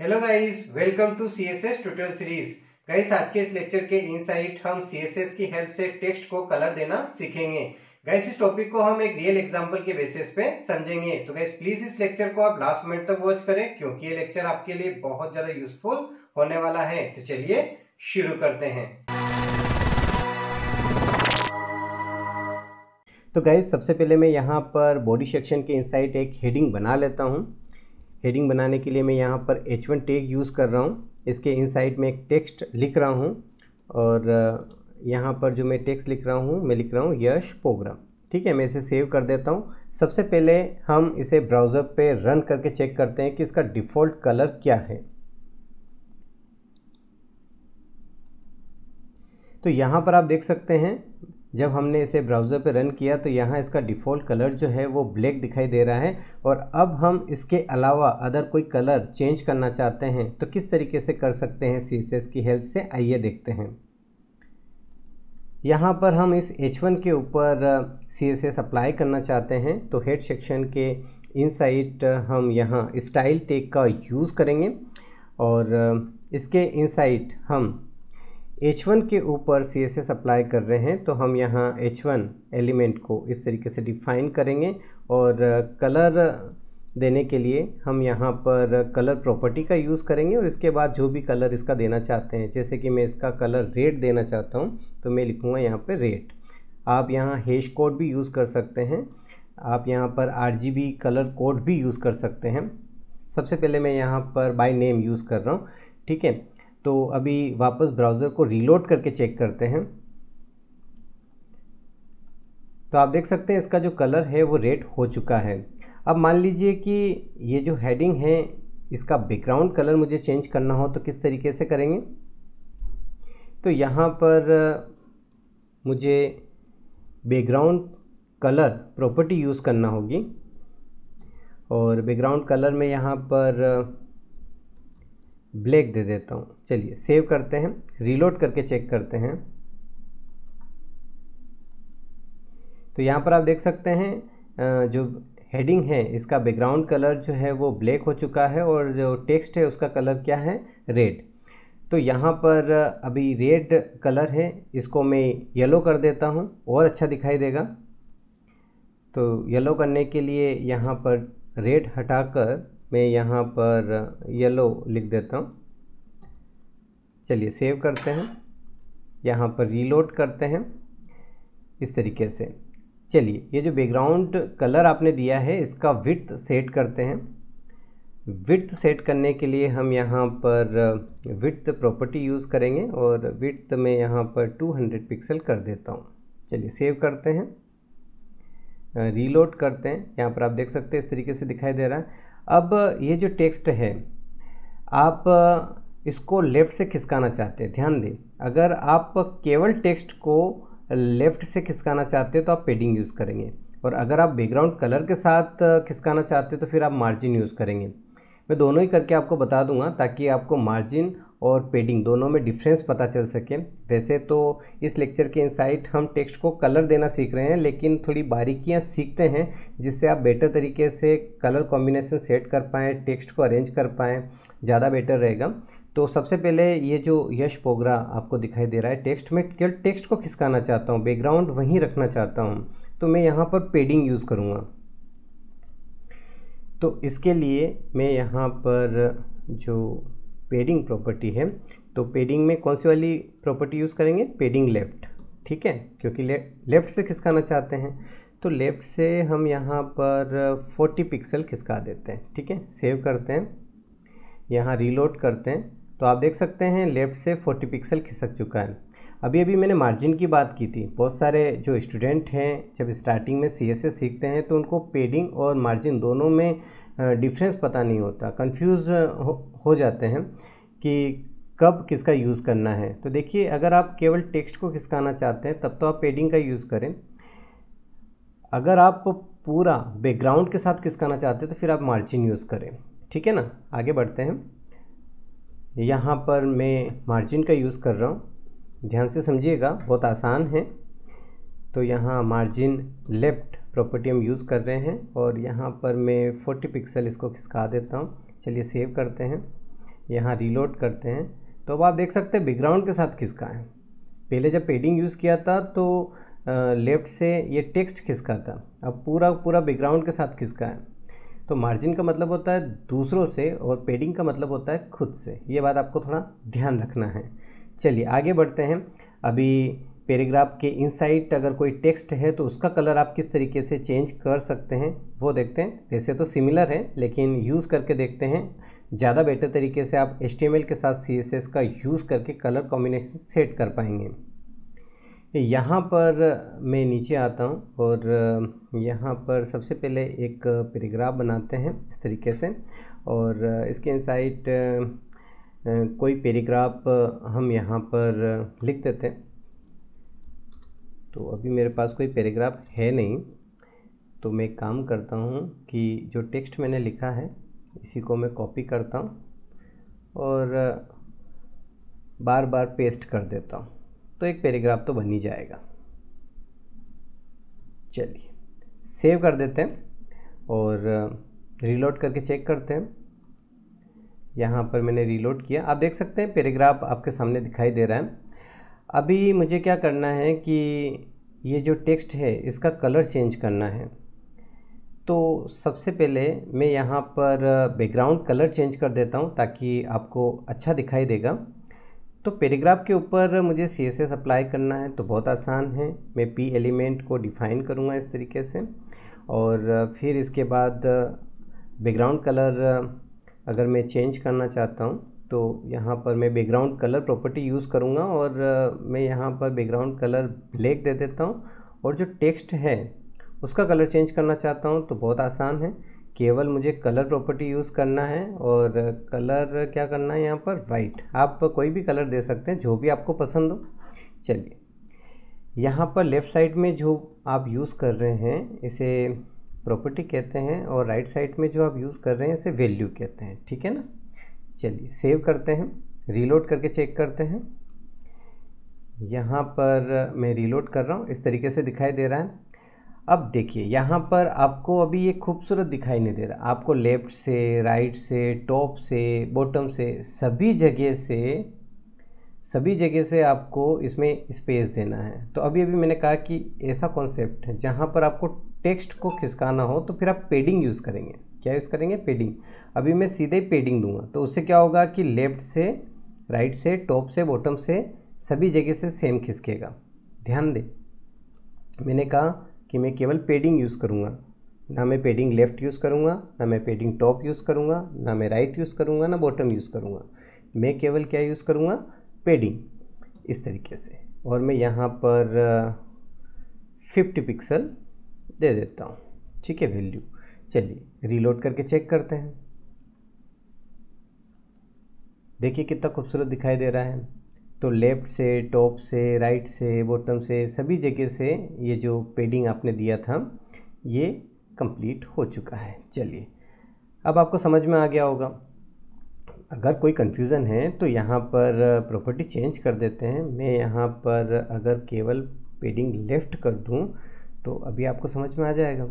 Hello guys, welcome to CSS tutorial series. Guys, आज के इस लेक्चर के इनसाइट हम सीएसएस की हेल्प से टेक्स्ट को कलर देना सीखेंगे। गाइस, इस टॉपिक को हम एक रियल एग्जांपल के बेसिस पे समझेंगे। तो गाइस, प्लीज इस लेक्चर को आप लास्ट मिनट तक वॉच करें क्योंकि ये लेक्चर आपके लिए बहुत ज्यादा यूजफुल होने वाला है। तो चलिए शुरू करते हैं। तो गाइस, सबसे पहले मैं यहाँ पर बॉडी सेक्शन के इनसाइड एक हेडिंग बना लेता हूँ। हेडिंग बनाने के लिए मैं यहाँ पर H1 टैग यूज़ कर रहा हूँ। इसके इनसाइड में एक टेक्स्ट लिख रहा हूँ और यहाँ पर जो मैं टेक्स्ट लिख रहा हूँ मैं लिख रहा हूँ यश प्रोग्राम। ठीक है, मैं इसे सेव कर देता हूँ। सबसे पहले हम इसे ब्राउज़र पे रन करके चेक करते हैं कि इसका डिफ़ॉल्ट कलर क्या है। तो यहाँ पर आप देख सकते हैं जब हमने इसे ब्राउज़र पे रन किया तो यहाँ इसका डिफ़ॉल्ट कलर जो है वो ब्लैक दिखाई दे रहा है। और अब हम इसके अलावा अदर कोई कलर चेंज करना चाहते हैं तो किस तरीके से कर सकते हैं सीएसएस की हेल्प से, आइए देखते हैं। यहाँ पर हम इस H1 के ऊपर सीएसएस अप्लाई करना चाहते हैं तो हेड सेक्शन के इनसाइड हम यहाँ स्टाइल टैग का यूज़ करेंगे और इसके इनसाइड हम H1 के ऊपर CSS अप्लाई कर रहे हैं तो हम यहाँ H1 एलिमेंट को इस तरीके से डिफाइन करेंगे और कलर देने के लिए हम यहाँ पर कलर प्रॉपर्टी का यूज़ करेंगे और इसके बाद जो भी कलर इसका देना चाहते हैं, जैसे कि मैं इसका कलर रेड देना चाहता हूँ तो मैं लिखूँगा यहाँ पर रेड। आप यहाँ हैश कोड भी यूज़ कर सकते हैं, आप यहाँ पर RGB कलर कोड भी यूज़ कर सकते हैं। सबसे पहले मैं यहाँ पर बाय नेम यूज़ कर रहा हूँ। ठीक है, तो अभी वापस ब्राउज़र को रीलोड करके चेक करते हैं तो आप देख सकते हैं इसका जो कलर है वो रेड हो चुका है। अब मान लीजिए कि ये जो हेडिंग है इसका बैकग्राउंड कलर मुझे चेंज करना हो तो किस तरीके से करेंगे। तो यहाँ पर मुझे बैकग्राउंड कलर प्रॉपर्टी यूज़ करना होगी और बैकग्राउंड कलर में यहाँ पर ब्लैक दे देता हूँ। चलिए सेव करते हैं, रीलोड करके चेक करते हैं। तो यहाँ पर आप देख सकते हैं जो हेडिंग है इसका बैकग्राउंड कलर जो है वो ब्लैक हो चुका है और जो टेक्स्ट है उसका कलर क्या है, रेड। तो यहाँ पर अभी रेड कलर है, इसको मैं येलो कर देता हूँ और अच्छा दिखाई देगा। तो येलो करने के लिए यहाँ पर रेड हटाकर मैं यहाँ पर येलो लिख देता हूँ। चलिए सेव करते हैं, यहाँ पर रीलोड करते हैं इस तरीके से। चलिए ये जो बैकग्राउंड कलर आपने दिया है इसका विड्थ सेट करते हैं। विड्थ सेट करने के लिए हम यहाँ पर विड्थ प्रॉपर्टी यूज़ करेंगे और विड्थ में यहाँ पर 200 पिक्सल कर देता हूँ। चलिए सेव करते हैं, रीलोड करते हैं। यहाँ पर आप देख सकते हैं इस तरीके से दिखाई दे रहा है। अब ये जो टेक्स्ट है आप इसको लेफ़्ट से खिसकाना चाहते हैं, ध्यान दें। अगर आप केवल टेक्स्ट को लेफ़्ट से खिसकाना चाहते हैं तो आप पेडिंग यूज़ करेंगे और अगर आप बैकग्राउंड कलर के साथ खिसकाना चाहते हैं तो फिर आप मार्जिन यूज़ करेंगे। मैं दोनों ही करके आपको बता दूंगा ताकि आपको मार्जिन और पेडिंग दोनों में डिफरेंस पता चल सके। वैसे तो इस लेक्चर के इनसाइट हम टेक्स्ट को कलर देना सीख रहे हैं, लेकिन थोड़ी बारीकियां सीखते हैं जिससे आप बेटर तरीके से कलर कॉम्बिनेशन सेट कर पाएँ, टेक्स्ट को अरेंज कर पाएँ, ज़्यादा बेटर रहेगा। तो सबसे पहले ये जो यश प्रोग्राम आपको दिखाई दे रहा है टेक्स्ट में, केवल टेक्स्ट को खिसकाना चाहता हूँ, बैकग्राउंड वहीं रखना चाहता हूँ तो मैं यहाँ पर पेडिंग यूज़ करूँगा। तो इसके लिए मैं यहाँ पर जो पेडिंग प्रॉपर्टी है तो पेडिंग में कौन सी वाली प्रॉपर्टी यूज़ करेंगे, पेडिंग लेफ़्ट। ठीक है, क्योंकि लेफ़्ट से खिसकाना चाहते हैं तो लेफ़्ट से हम यहाँ पर 40 पिक्सल खिसका देते हैं। ठीक है, सेव करते हैं, यहाँ रीलोड करते हैं तो आप देख सकते हैं लेफ़्ट से 40 पिक्सल खिसक चुका है। अभी मैंने मार्जिन की बात की थी। बहुत सारे जो स्टूडेंट हैं जब स्टार्टिंग में CSS सीखते हैं तो उनको पेडिंग और मार्जिन दोनों में डिफरेंस पता नहीं होता, कंफ्यूज हो जाते हैं कि कब किसका यूज़ करना है। तो देखिए, अगर आप केवल टेक्स्ट को खिसकाना चाहते हैं तब तो आप पेडिंग का यूज़ करें। अगर आप पूरा बैकग्राउंड के साथ खिसकाना चाहते हैं तो फिर आप मार्जिन यूज़ करें। ठीक है ना, आगे बढ़ते हैं। यहाँ पर मैं मार्जिन का यूज़ कर रहा हूँ, ध्यान से समझिएगा, बहुत आसान है। तो यहाँ मार्जिन लेफ़्ट प्रॉपर्टी हम यूज़ कर रहे हैं और यहाँ पर मैं 40 पिक्सल इसको खिसका देता हूँ। चलिए सेव करते हैं, यहाँ रीलोड करते हैं तो अब आप देख सकते हैं बैकग्राउंड के साथ खिसका है। पहले जब पेडिंग यूज़ किया था तो लेफ़्ट से ये टेक्स्ट खिसका था, अब पूरा पूरा बैकग्राउंड के साथ खिसका है। तो मार्जिन का मतलब होता है दूसरों से और पेडिंग का मतलब होता है खुद से। ये बात आपको थोड़ा ध्यान रखना है। चलिए आगे बढ़ते हैं। अभी पैराग्राफ के इनसाइड अगर कोई टेक्स्ट है तो उसका कलर आप किस तरीके से चेंज कर सकते हैं वो देखते हैं। वैसे तो सिमिलर है लेकिन यूज़ करके देखते हैं। ज़्यादा बेटर तरीके से आप HTML के साथ CSS का यूज़ करके कलर कॉम्बिनेशन सेट कर पाएंगे। यहाँ पर मैं नीचे आता हूँ और यहाँ पर सबसे पहले एक पैराग्राफ बनाते हैं इस तरीके से, और इसके इनसाइड कोई पैराग्राफ हम यहाँ पर लिख देते हैं। तो अभी मेरे पास कोई पैराग्राफ है नहीं, तो मैं एक काम करता हूँ कि जो टेक्स्ट मैंने लिखा है इसी को मैं कॉपी करता हूँ और बार बार पेस्ट कर देता हूँ, तो एक पैराग्राफ तो बन ही जाएगा। चलिए सेव कर देते हैं और रीलोड करके चेक करते हैं। यहाँ पर मैंने रीलोड किया, आप देख सकते हैं पैराग्राफ आपके सामने दिखाई दे रहा है। अभी मुझे क्या करना है कि ये जो टेक्स्ट है इसका कलर चेंज करना है। तो सबसे पहले मैं यहाँ पर बैकग्राउंड कलर चेंज कर देता हूँ ताकि आपको अच्छा दिखाई देगा। तो पैराग्राफ के ऊपर मुझे CSS अप्लाई करना है, तो बहुत आसान है। मैं P एलिमेंट को डिफ़ाइन करूँगा इस तरीके से, और फिर इसके बाद बैकग्राउंड कलर अगर मैं चेंज करना चाहता हूँ तो यहाँ पर मैं बैकग्राउंड कलर प्रॉपर्टी यूज़ करूँगा और मैं यहाँ पर बैकग्राउंड कलर ब्लैक दे देता हूँ। और जो टेक्स्ट है उसका कलर चेंज करना चाहता हूँ तो बहुत आसान है, केवल मुझे कलर प्रॉपर्टी यूज़ करना है और कलर क्या करना है यहाँ पर वाइट। आप कोई भी कलर दे सकते हैं जो भी आपको पसंद हो। चलिए यहाँ पर लेफ़्ट साइड में जो आप यूज़ कर रहे हैं इसे प्रॉपर्टी कहते हैं, और राइट साइड में जो आप यूज़ कर रहे हैं इसे वैल्यू कहते हैं, ठीक है ना। चलिए सेव करते हैं, रीलोड करके चेक करते हैं। यहाँ पर मैं रीलोड कर रहा हूँ, इस तरीके से दिखाई दे रहा है। अब देखिए यहाँ पर आपको अभी ये खूबसूरत दिखाई नहीं दे रहा, आपको लेफ़्ट से, राइट से, टॉप से, बॉटम से, सभी जगह से आपको इसमें स्पेस देना है। तो अभी मैंने कहा कि ऐसा कॉन्सेप्ट है जहाँ पर आपको टेक्स्ट को खिसकाना हो तो फिर आप पेडिंग यूज़ करेंगे। क्या यूज़ करेंगे? पेडिंग। अभी मैं सीधे ही पेडिंग दूंगा तो उससे क्या होगा कि लेफ़्ट से, राइट से, टॉप से, बॉटम से सभी जगह से सेम खिसकेगा। ध्यान दें, मैंने कहा कि मैं केवल पेडिंग यूज़ करूँगा, ना मैं पेडिंग लेफ़्ट यूज़ करूँगा, ना मैं पेडिंग टॉप यूज़ करूँगा, ना मैं राइट यूज़ करूँगा, ना बॉटम यूज़ करूँगा। मैं केवल क्या यूज़ करूँगा? पेडिंग, इस तरीके से। और मैं यहाँ पर 50 पिक्सल दे देता हूँ, ठीक है, वैल्यू। चलिए रीलोड करके चेक करते हैं। देखिए कितना खूबसूरत दिखाई दे रहा है। तो लेफ़्ट से, टॉप से, राइट से, बॉटम से, सभी जगह से ये जो पेडिंग आपने दिया था ये कंप्लीट हो चुका है। चलिए अब आपको समझ में आ गया होगा। अगर कोई कन्फ्यूज़न है तो यहाँ पर प्रॉपर्टी चेंज कर देते हैं। मैं यहाँ पर अगर केवल पेडिंग लेफ़्ट कर दूँ तो अभी आपको समझ में आ जाएगा।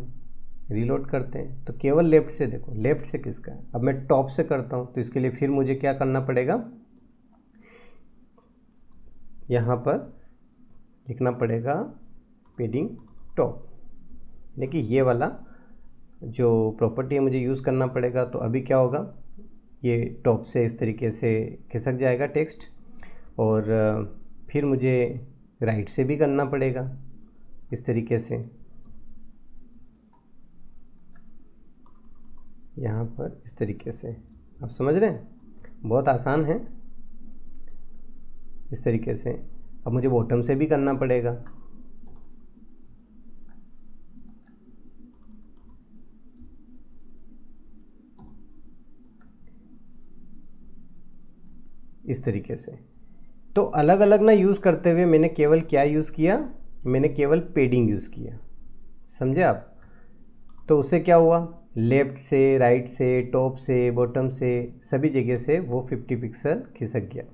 रीलोड करते हैं तो केवल लेफ़्ट से, देखो लेफ़्ट से किसका है। अब मैं टॉप से करता हूँ तो इसके लिए फिर मुझे क्या करना पड़ेगा, यहाँ पर लिखना पड़ेगा पेडिंग टॉप, यानी कि ये वाला जो प्रॉपर्टी है मुझे यूज़ करना पड़ेगा। तो अभी क्या होगा, ये टॉप से इस तरीके से खिसक जाएगा टेक्स्ट, और फिर मुझे राइट से भी करना पड़ेगा इस तरीके से। यहाँ पर इस तरीके से, आप समझ रहे हैं, बहुत आसान है। इस तरीके से अब मुझे बॉटम से भी करना पड़ेगा। इस तरीके से। तो अलग अलग ना यूज़ करते हुए मैंने केवल क्या यूज़ किया, मैंने केवल पेडिंग यूज़ किया, समझे आप। तो उससे क्या हुआ, लेफ़्ट से, राइट से, टॉप से, बॉटम से, सभी जगह से वो 50 पिक्सल खिसक गया।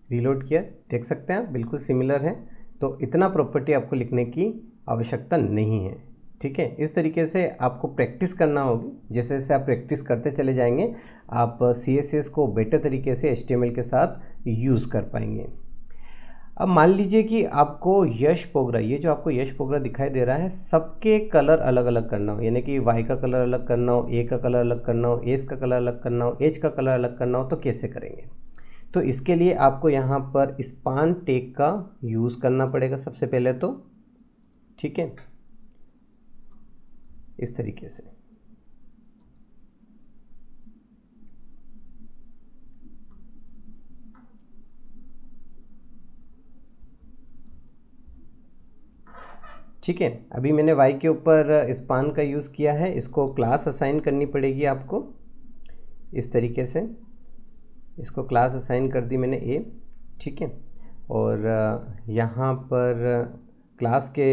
रीलोड किया, देख सकते हैं आप, बिल्कुल सिमिलर है। तो इतना प्रॉपर्टी आपको लिखने की आवश्यकता नहीं है। ठीक है। इस तरीके से आपको प्रैक्टिस करना होगी। जैसे जैसे आप प्रैक्टिस करते चले जाएंगे आप CSS को बेटर तरीके से HTML के साथ यूज़ कर पाएंगे। अब मान लीजिए कि आपको यश पोगरा, ये जो आपको यश पोगरा दिखाई दे रहा है, सबके कलर अलग अलग करना हो, यानी कि Y का कलर अलग करना हो, A का कलर अलग करना हो, S का कलर अलग करना हो, H का कलर अलग करना हो, तो कैसे करेंगे? तो इसके लिए आपको यहाँ पर स्पान टैग का यूज़ करना पड़ेगा सबसे पहले तो, ठीक है, इस तरीके से। ठीक है, अभी मैंने Y के ऊपर स्पान का यूज़ किया है, इसको क्लास असाइन करनी पड़ेगी आपको इस तरीके से। इसको क्लास असाइन कर दी मैंने A, ठीक है। और यहाँ पर क्लास के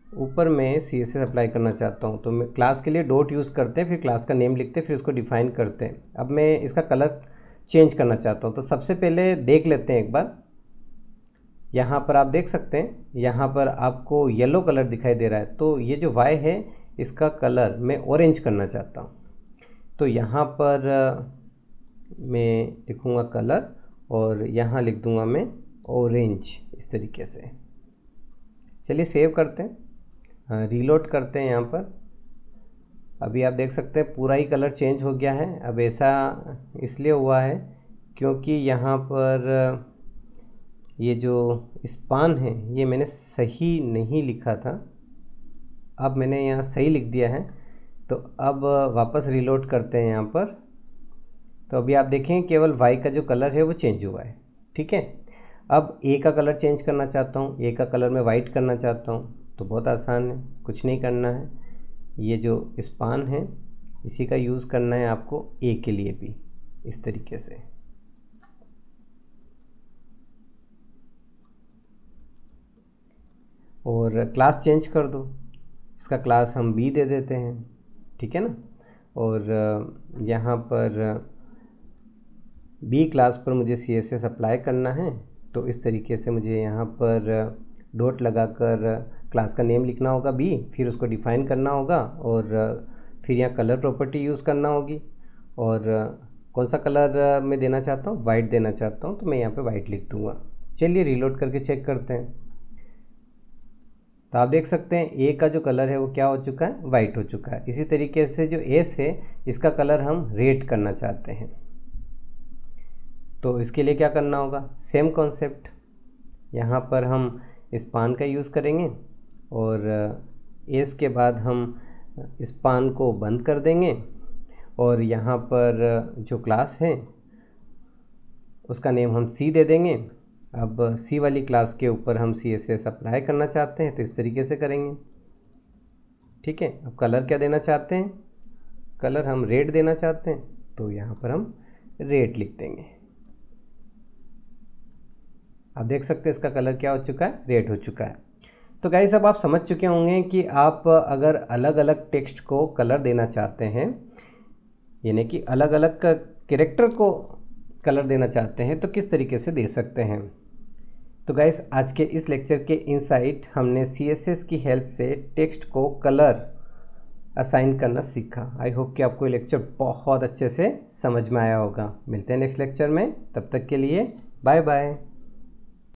ऊपर मैं CSS अप्लाई करना चाहता हूँ, तो मैं क्लास के लिए डॉट यूज़ करते हैं, फिर क्लास का नेम लिखते हैं, फिर उसको डिफाइन करते हैं। अब मैं इसका कलर चेंज करना चाहता हूँ, तो सबसे पहले देख लेते हैं एक बार। यहाँ पर आप देख सकते हैं, यहाँ पर आपको येलो कलर दिखाई दे रहा है, तो ये जो Y है इसका कलर मैं ऑरेंज करना चाहता हूँ। तो यहाँ पर मैं लिखूँगा कलर और यहाँ लिख दूँगा मैं ऑरेंज, इस तरीके से। चलिए सेव करते हैं, रीलोड करते हैं। यहाँ पर अभी आप देख सकते हैं पूरा ही कलर चेंज हो गया है। अब ऐसा इसलिए हुआ है क्योंकि यहाँ पर ये जो स्पान है ये मैंने सही नहीं लिखा था, अब मैंने यहाँ सही लिख दिया है। तो अब वापस रीलोड करते हैं यहाँ पर, तो अभी आप देखें केवल Y का जो कलर है वो चेंज हुआ है, ठीक है। अब A का कलर चेंज करना चाहता हूँ, A का कलर मैं वाइट करना चाहता हूँ, तो बहुत आसान है, कुछ नहीं करना है। ये जो स्पान है इसी का यूज़ करना है आपको A के लिए भी, इस तरीके से। और क्लास चेंज कर दो, इसका क्लास हम B दे देते हैं, ठीक है ना। और यहाँ पर B क्लास पर मुझे CSS अप्लाई करना है, तो इस तरीके से मुझे यहाँ पर डॉट लगाकर क्लास का नेम लिखना होगा B, फिर उसको डिफ़ाइन करना होगा और फिर यहाँ कलर प्रॉपर्टी यूज़ करना होगी। और कौन सा कलर मैं देना चाहता हूँ, वाइट देना चाहता हूँ, तो मैं यहाँ पे वाइट लिख दूँगा। चलिए रीलोड करके चेक करते हैं। तो आप देख सकते हैं A का जो कलर है वो क्या हो चुका है, वाइट हो चुका है। इसी तरीके से जो S है इसका कलर हम रेड करना चाहते हैं, तो इसके लिए क्या करना होगा, सेम कॉन्सेप्ट। यहाँ पर हम स्पान का यूज़ करेंगे और S के बाद हम स्पान को बंद कर देंगे और यहाँ पर जो क्लास है उसका नेम हम C दे देंगे। अब C वाली क्लास के ऊपर हम CSS अप्लाई करना चाहते हैं, तो इस तरीके से करेंगे, ठीक है। अब कलर क्या देना चाहते हैं, कलर हम रेड देना चाहते हैं, तो यहाँ पर हम रेड लिख देंगे। आप देख सकते हैं इसका कलर क्या हो चुका है, रेड हो चुका है। तो गाइस अब आप समझ चुके होंगे कि आप अगर अलग अलग टेक्स्ट को कलर देना चाहते हैं, यानी कि अलग अलग कैरेक्टर को कलर देना चाहते हैं, तो किस तरीके से दे सकते हैं। तो गाइस आज के इस लेक्चर के इनसाइट हमने CSS की हेल्प से टेक्स्ट को कलर असाइन करना सीखा। आई होप कि आपको ये लेक्चर बहुत अच्छे से समझ में आया होगा। मिलते हैं नेक्स्ट लेक्चर में, तब तक के लिए बाय बाय।